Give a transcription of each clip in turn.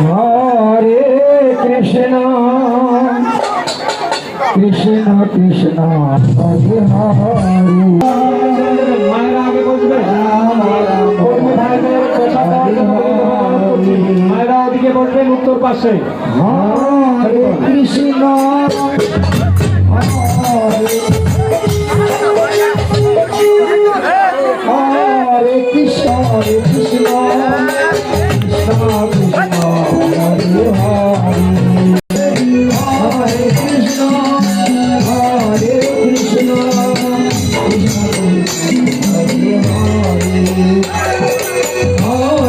Hare Krishna, Krishna Krishna, Hare Hare. মায়েরা আগে বলবে, মায়েরা ওদিকে বলবেন উত্তর পাশে। হরে কৃষ্ণ, হরে কৃষ্ণ, হরে Krishna, Krishna Krishna, Hare Hare. Hare Krishna, Hare Krishna, Krishna Krishna, Hare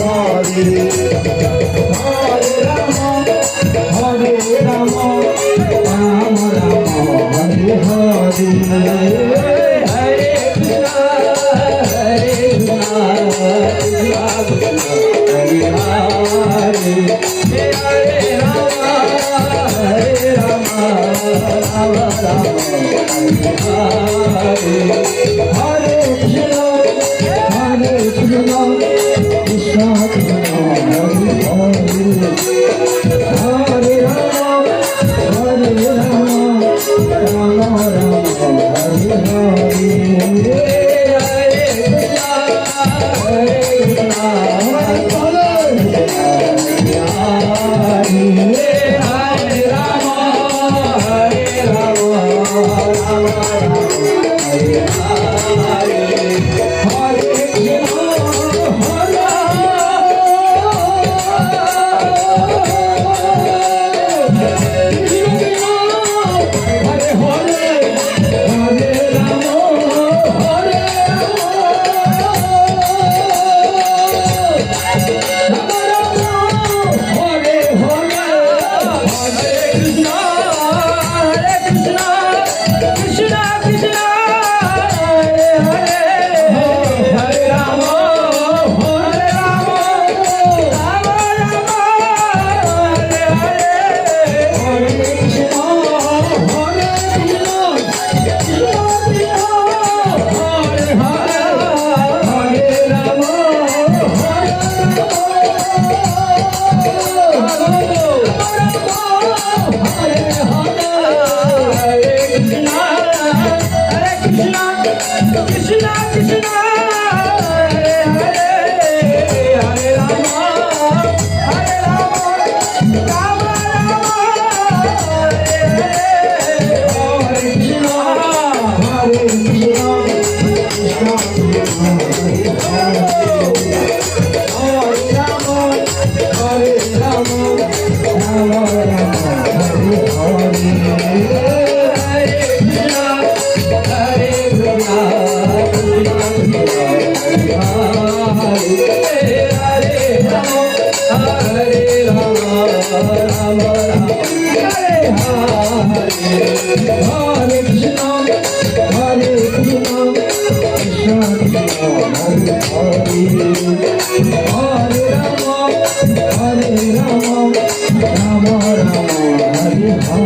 Hare, Hare Rama, Hare Rama, Rama Rama, Hare Hare, Hare Krishna, Hare Krishna, Krishna Krishna, Hare Hare, Hare Rama, Ram Ram Hare Hare Hare Krishna হরে কৃষ্ণ কৃষ্ণ কৃষ্ণ হরে হরে হরে রাম রাম রাম হরে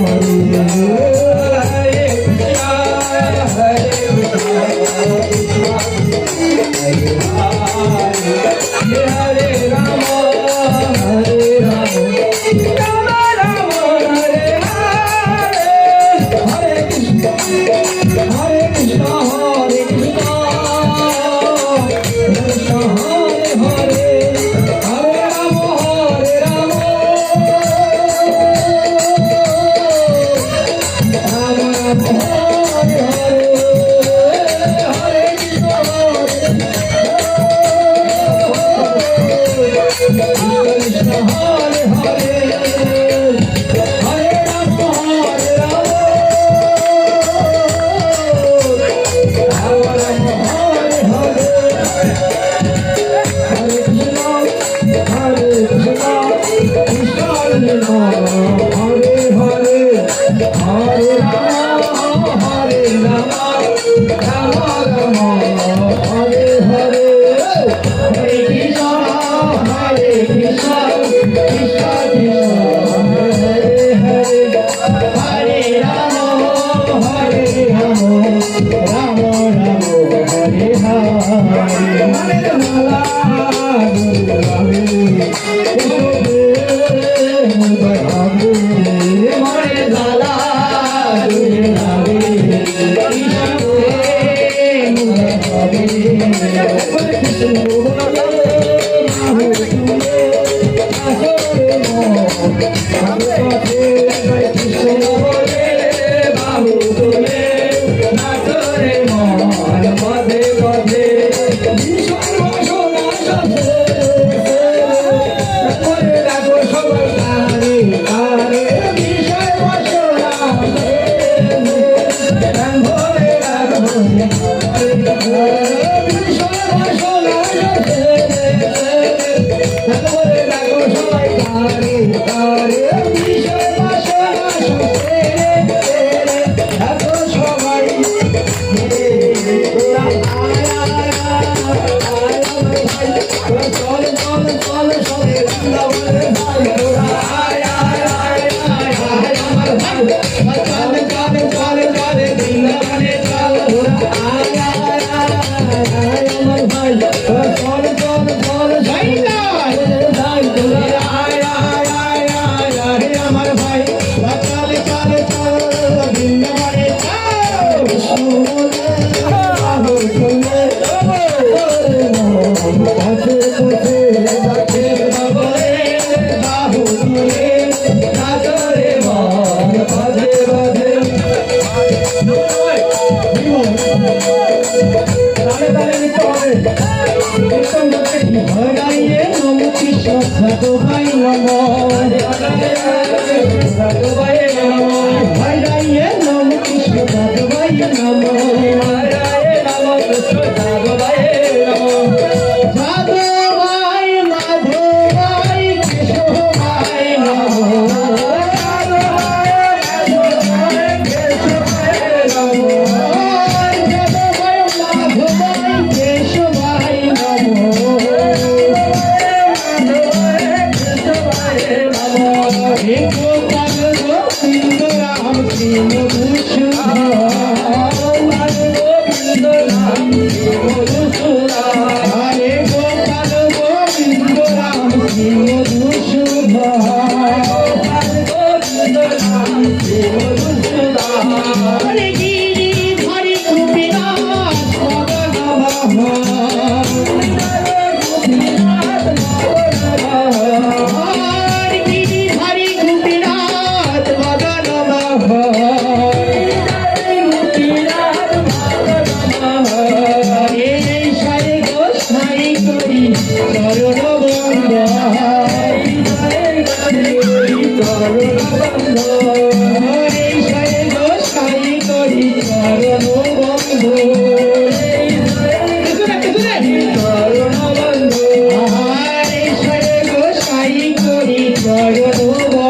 Jaya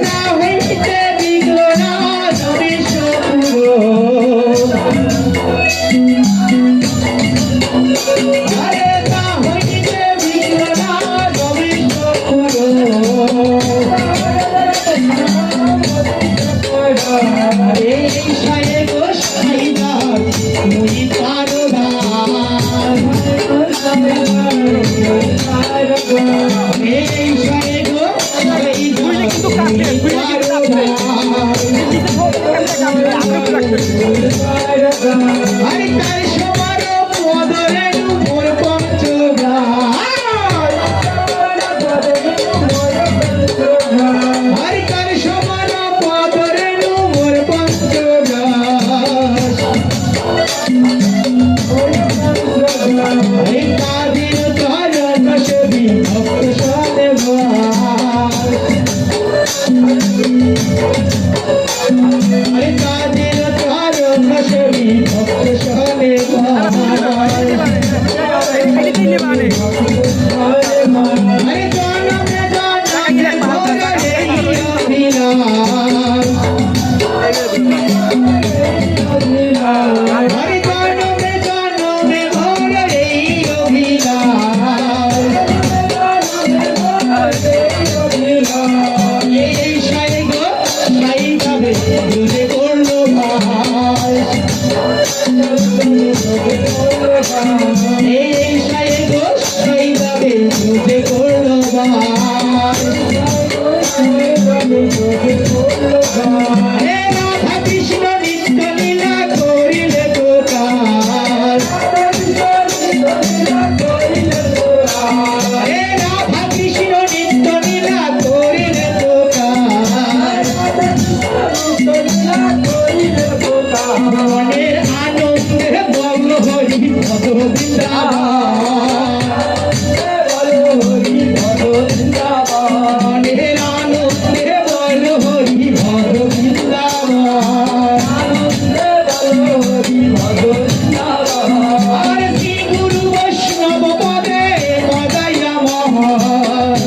না হইতে বিঘ্ন না বিশ্ব পুরো আরে না হইতে বিঘ্ন না বিশ্ব পুরো এই সায়ে গো সাইদা মুই পারো না এই সায়ে গো আরে তার সবার পদরে মোর পঞ্চগা আরে তার সবার পদরে মোর পঞ্চগা এই কাদির কারণ সবি ভক্ত সালে আরে কাদির কারণ সবি ভক্ত সালে আরে জনমে জনমে ভোরে অভিলাষ আরে জনমে জনমে ভোরে অভিলাষ এই সাই গো সাই যাবে দুধে করলো ভাই এই সাই গো সাই যাবে দুধে করলো ভাই হে রাধা কৃষ্ণ নিত্য লীলা করিলে গোকার হে রাধা কৃষ্ণ নিত্য লীলা করিলে গোকার মনের আনন্দে বল হরি ভদ বৃন্দাবন মনের আনন্দে বল হরি ভদ বৃন্দাবন আর শ্রী গুরু বৈষ্ণব পদে বদাইয়া মহর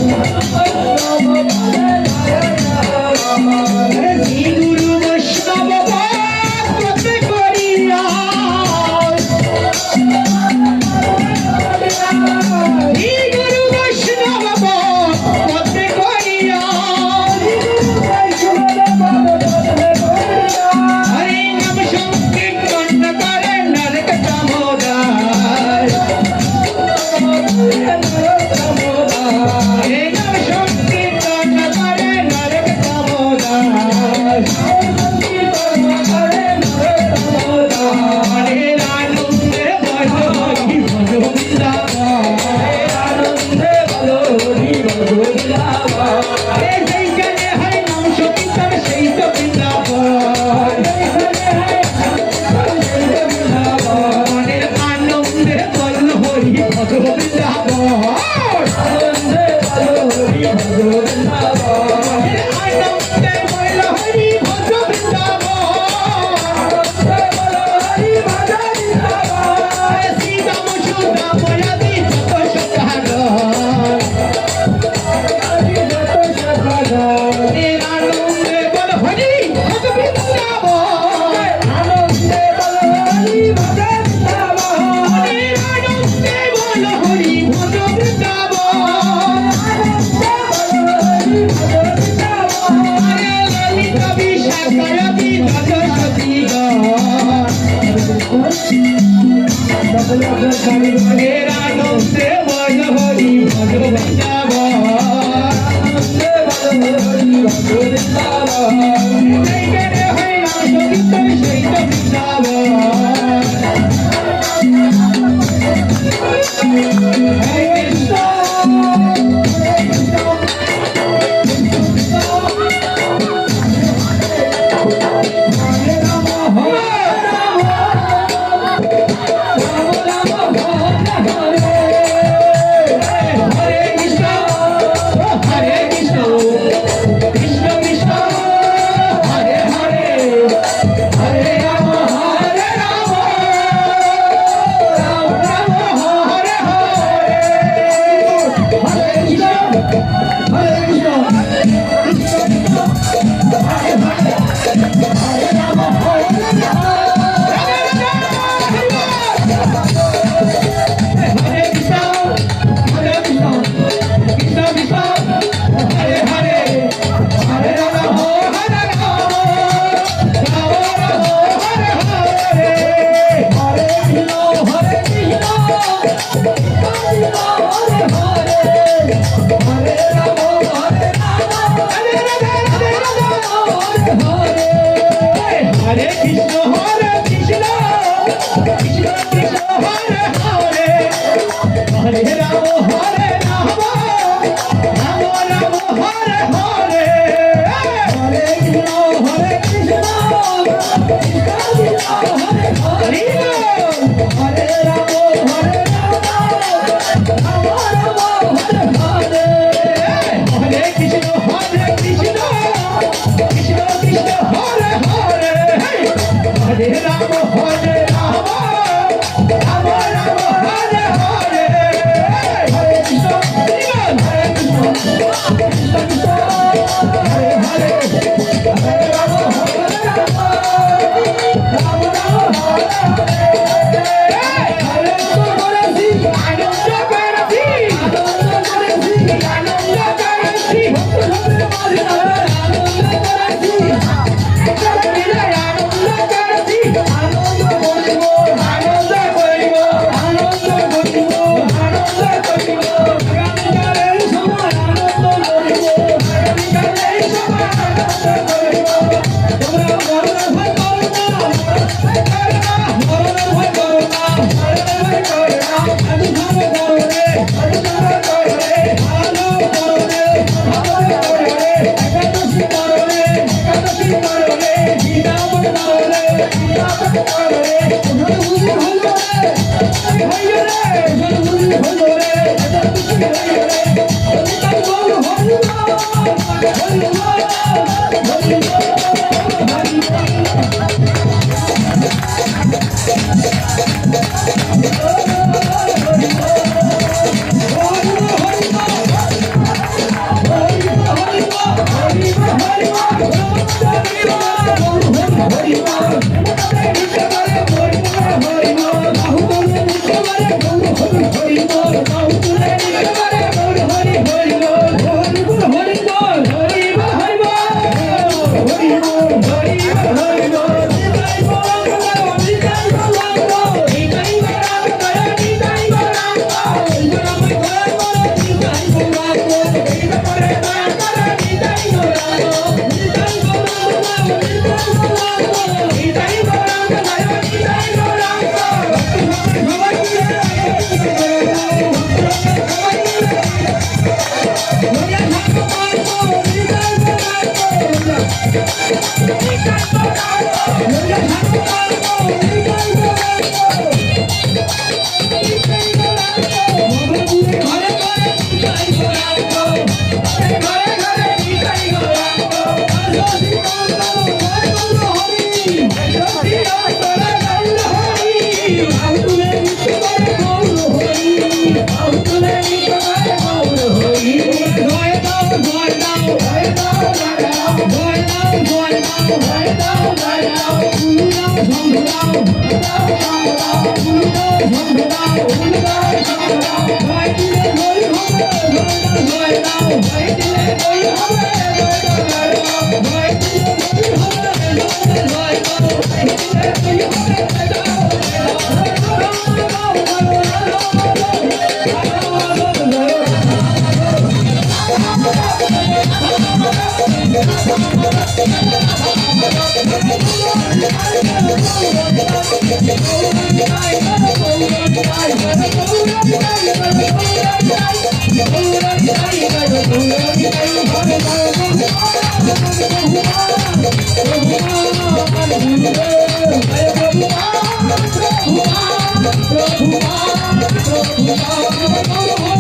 শ্রী গুরু বৈষ্ণব পদে করিয়া শ্রী গুরু বৈষ্ণব পদে করিয়া হরি নাম সংকীর্তন করে নরক দামোদর হরি নাম সংকীর্তন করে নরক দামোদর হরে আনন্দে বল হরি ভজ বৃন্দাবন হরে সেইখানে হরে নাম সংকীর্তন সেই তো বৃন্দাবন মনের আনন্দে বল হরি ভজ বৃন্দাবন মনের আনন্দে বল হরি ভজ বৃন্দাবন শ্রীরাম সুদাম আদি যত সখাগণ মনের আনন্দে বল হরি ভজ বৃন্দাবন মনের আনন্দে বল হরি ভজ বৃন্দাবন আরে ললিতা বিশাখায়াদি যত সখীগণ মনের আনন্দে বল হরি ভজ বৃন্দাবন সেইখানে হয় নাম সংকীর্তন সেই তো বৃন্দাবন হরে কৃষ্ণ হরে রাম হরে রাম রাম রাম হরে হরে হরে কৃষ্ণ হরে কৃষ্ণ কৃষ্ণ কৃষ্ণ হরে হরে হরে রাম হরে রাম রাম রাম হরে হরে হরে কৃষ্ণ কৃষ্ণ কৃষ্ণ হরে হরে হরে রাম হরে রাম রাম রাম হরে হরে হরে কৃষ্ণ হরে কৃষ্ণ কৃষ্ণ কৃষ্ণ হরে হরে হরে রাম হরে রাম রাম রাম হরে হরে হরে করেছি আনন্দ করেছি আনন্দ করেছি ভক্তদের মাঝে আনন্দ করেছি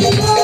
Prabhu